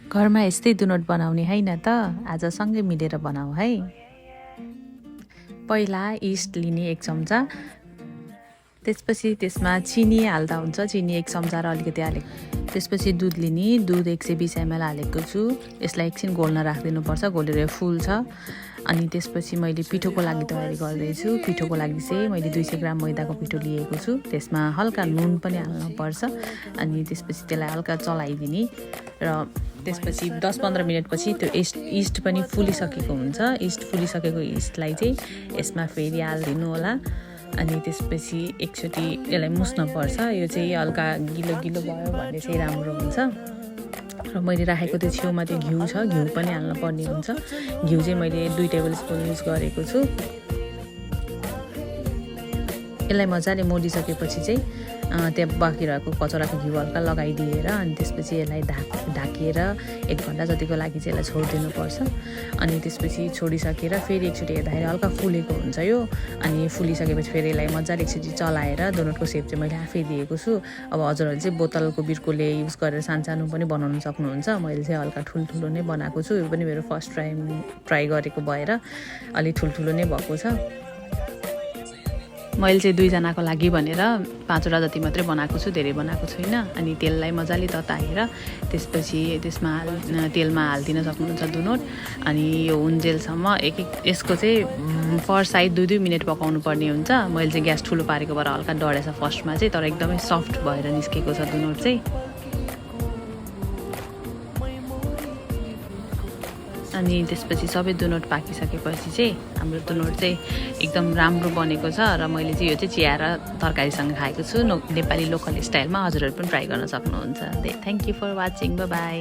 घरमा यस्तै दुनोट बनाउने हैन त आज सँगै मिलेर बनाऊ है। पहिला इस्ट लिने 1 चम्चा, त्यसपछि त्यसमा चिनी हाल्दा हुन्छ, चिनी 1 चम्चा र अलिकति हालेको। त्यसपछि दुध लिने, दुध 120 ml हालेको छु। यसलाई एकछिन घोल्न राखिदिनुपर्छ, घोलेर फुल्छ। अनि त्यसपछि मैले पिठोको लागि तयारी गर्दैछु। पिठोको लागि चाहिँ मैले 200 ग्राम मैदाको पिठो लिएको छु। त्यसमा हल्का नुन पनि हाल्नुपर्छ। अनि त्यसपछि त्यसलाई हल्का चलाइदिने र त्यसपछि 10-15 मिनेटपछि त्यो इस्ट पनि फुलिसकेको हुन्छ। इस्ट फुलिसकेको इस्टलाई चाहिँ यसमा फेरि हालिदिनु होला। अनि त्यसपछि एकचोटि यसलाई मुस्न पर्छ। यो चाहिँ हल्का गिलो गिलो भयो भने चाहिँ राम्रो हुन्छ। र मैले राखेको त्यो छेउमा त्यो घिउ छ, घिउ पनि हाल्न पर्ने हुन्छ। घिउ चाहिँ मैले 2 टेबलस्पुन युज गरेको छु। यसलाई मजाले मोडिसकेपछि चाहिँ त्यहाँ बाँकी रहेको कचौराको घिउ हल्का लगाइदिएर अनि त्यसपछि यसलाई ढाकेर 1 घन्टा जतिको लागि चाहिँ यसलाई छोडिदिनुपर्छ। अनि त्यसपछि छोडिसकेर फेरि एकचोटि हेर्दाखेरि हल्का फुलेको हुन्छ यो। अनि फुलिसकेपछि फेरि यसलाई मजाले एकचोटि चलाएर डोनटको सेप चाहिँ मैले आफै दिएको छु। अब हजुरहरूले चाहिँ बोतलको बिर्कोले युज गरेर सानो पनि बनाउन सक्नुहुन्छ। मैले चाहिँ हल्का ठुल्ठुलो नै बनाएको छु। यो पनि मेरो फर्स्ट टाइम ट्राई गरेको भएर अलि ठुल्ठुलो नै भएको छ। मैले चाहिँ 2 जनाको लागि भनेर 5वटा जति मात्रै बनाएको छु, धेरै बनाएको छुइनँ। अनि तेललाई मजाले तताएर त्यसपछि त्यसमा तेलमा हालिदिन सक्नुहुन्छ दुनोट। अनि यो हुन्जेलसम्म यसको चाहिँ पर साइड 2-2 मिनट पकाउनु पर्ने हुन्छ। मैले चाहिँ ग्यास ठुलो पारेको भएर हल्का डढेछ फर्स्टमा चाहिँ, तर एकदमै सफ्ट भएर निस्केको छ दुनोट चाहिँ। अनि त्यसपछि सबै दुनोट पाकिसकेपछि चाहिँ हाम्रो दुनोट चाहिँ एकदम राम्रो बनेको छ। र मैले चाहिँ यो चाहिँ चिया र तरकारीसँग खाएको छु। नेपाली लोकल स्टाइलमा हजुरहरू पनि ट्राई गर्न सक्नुहुन्छ। Thank you for watching, bye by.